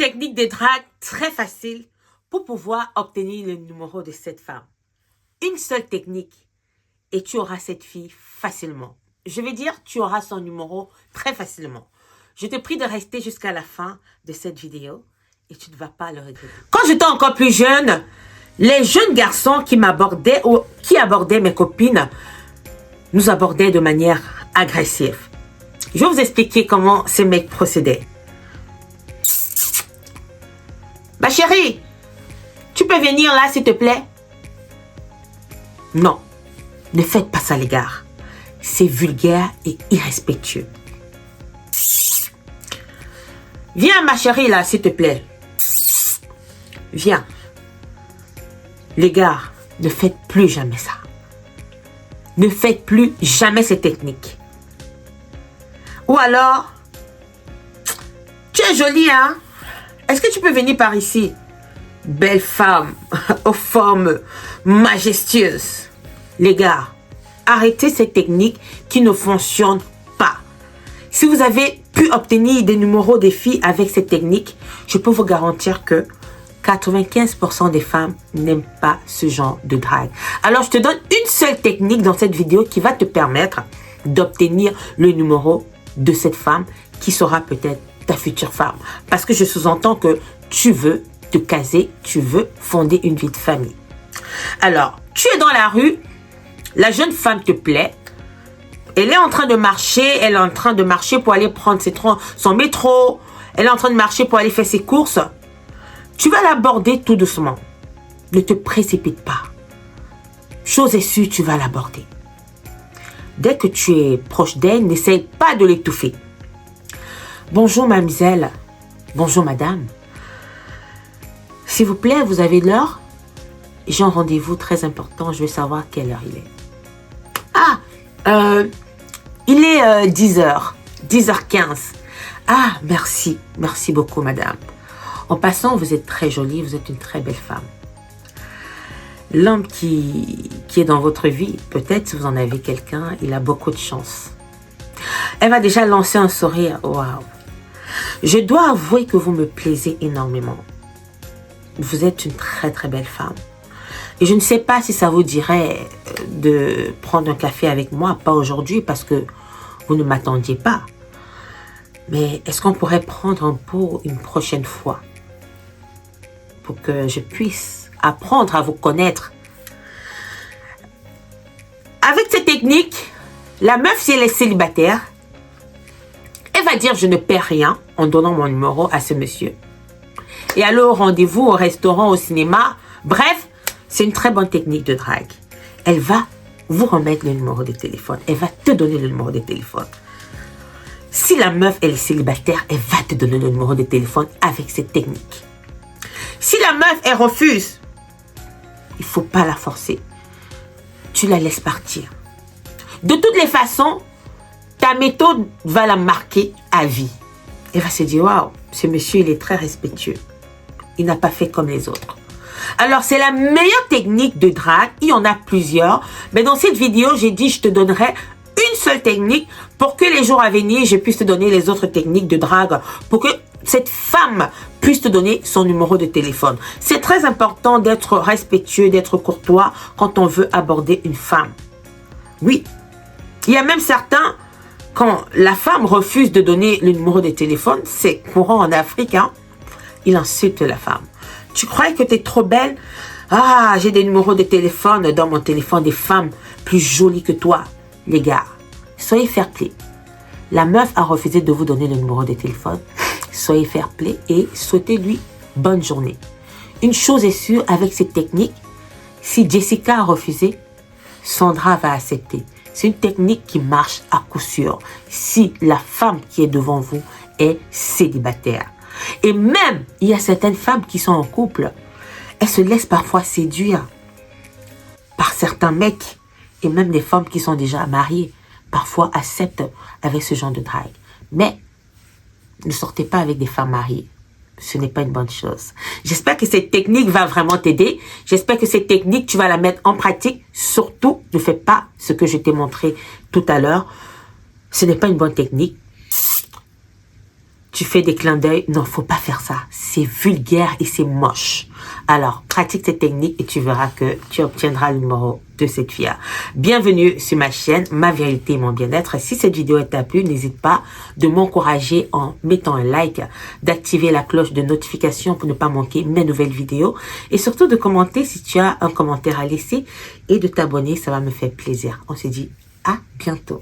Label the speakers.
Speaker 1: technique de drague très facile pour pouvoir obtenir le numéro de cette femme. Une seule technique et tu auras cette fille facilement. Je vais dire, tu auras son numéro très facilement. Je te prie de rester jusqu'à la fin de cette vidéo et tu ne vas pas le regretter. Quand j'étais encore plus jeune, les jeunes garçons qui m'abordaient ou qui abordaient mes copines nous abordaient de manière agressive. Je vais vous expliquer comment ces mecs procédaient. Ma chérie, tu peux venir là s'il te plaît? Non, ne faites pas ça les gars. C'est vulgaire et irrespectueux. Viens ma chérie là s'il te plaît. Viens. Les gars, ne faites plus jamais ça. Ne faites plus jamais ces techniques. Ou alors, tu es jolie hein? Est-ce que tu peux venir par ici? Belle femme, aux formes majestueuses. Les gars, arrêtez ces techniques qui ne fonctionnent pas. Si vous avez pu obtenir des numéros des filles avec ces techniques, je peux vous garantir que 95% des femmes n'aiment pas ce genre de drague. Alors, je te donne une seule technique dans cette vidéo qui va te permettre d'obtenir le numéro de cette femme qui sera peut-être ta future femme. Parce que je sous-entends que tu veux te caser, tu veux fonder une vie de famille. Alors, tu es dans la rue, la jeune femme te plaît, elle est en train de marcher, pour aller prendre son métro, elle est en train de marcher pour aller faire ses courses. Tu vas l'aborder tout doucement. Ne te précipite pas. Chose est sûre, tu vas l'aborder. Dès que tu es proche d'elle, n'essaye pas de l'étouffer. Bonjour mademoiselle, bonjour madame. S'il vous plaît, vous avez l'heure? J'ai un rendez-vous très important, je veux savoir quelle heure il est. Ah, il est 10h, 10h15. Ah, merci, merci beaucoup madame. En passant, vous êtes très jolie, vous êtes une très belle femme. L'homme qui est dans votre vie, peut-être si vous en avez quelqu'un, il a beaucoup de chance. Elle va déjà lancer un sourire. Waouh! Je dois avouer que vous me plaisez énormément. Vous êtes une très très belle femme. Et je ne sais pas si ça vous dirait de prendre un café avec moi, pas aujourd'hui parce que vous ne m'attendiez pas. Mais est-ce qu'on pourrait prendre un pot une prochaine fois pour que je puisse apprendre à vous connaître? Avec cette technique, la meuf, si elle est célibataire, elle va dire je ne perds rien en donnant mon numéro à ce monsieur. Et aller au rendez-vous, au restaurant, au cinéma. Bref, c'est une très bonne technique de drague. Elle va vous remettre le numéro de téléphone. Elle va te donner le numéro de téléphone. Si la meuf elle est célibataire, elle va te donner le numéro de téléphone avec cette technique. Si la meuf elle refuse, il ne faut pas la forcer. Tu la laisses partir. De toutes les façons, ta méthode va la marquer à vie. Elle va se dire, waouh, ce monsieur il est très respectueux. Il n'a pas fait comme les autres. Alors, c'est la meilleure technique de drague. Il y en a plusieurs. Mais dans cette vidéo, j'ai dit, je te donnerai une seule technique pour que les jours à venir, je puisse te donner les autres techniques de drague. Pour que cette femme puisse te donner son numéro de téléphone. C'est très important d'être respectueux, d'être courtois quand on veut aborder une femme. Oui. Il y a même certains, quand la femme refuse de donner le numéro de téléphone, c'est courant en Afrique, hein. Il insulte la femme. Tu crois que tu es trop belle? Ah, j'ai des numéros de téléphone dans mon téléphone, des femmes plus jolies que toi. Les gars, soyez fair play. La meuf a refusé de vous donner le numéro de téléphone. Soyez fair play et souhaitez-lui bonne journée. Une chose est sûre avec cette technique, si Jessica a refusé, Sandra va accepter. C'est une technique qui marche à coup sûr si la femme qui est devant vous est célibataire. Et même, il y a certaines femmes qui sont en couple, elles se laissent parfois séduire par certains mecs. Et même des femmes qui sont déjà mariées, parfois acceptent avec ce genre de drague. Mais ne sortez pas avec des femmes mariées. Ce n'est pas une bonne chose. J'espère que cette technique va vraiment t'aider. J'espère que cette technique, tu vas la mettre en pratique. Surtout, ne fais pas ce que je t'ai montré tout à l'heure. Ce n'est pas une bonne technique. tu fais des clins d'œil. Non, faut pas faire ça. C'est vulgaire et c'est moche. Alors, pratique cette technique et tu verras que tu obtiendras le numéro de cette fille. Bienvenue sur ma chaîne, Ma Vérité et Mon Bien-être. Si cette vidéo t'a plu, n'hésite pas de m'encourager en mettant un like, d'activer la cloche de notification pour ne pas manquer mes nouvelles vidéos et surtout de commenter si tu as un commentaire à laisser et de t'abonner, ça va me faire plaisir. On se dit à bientôt.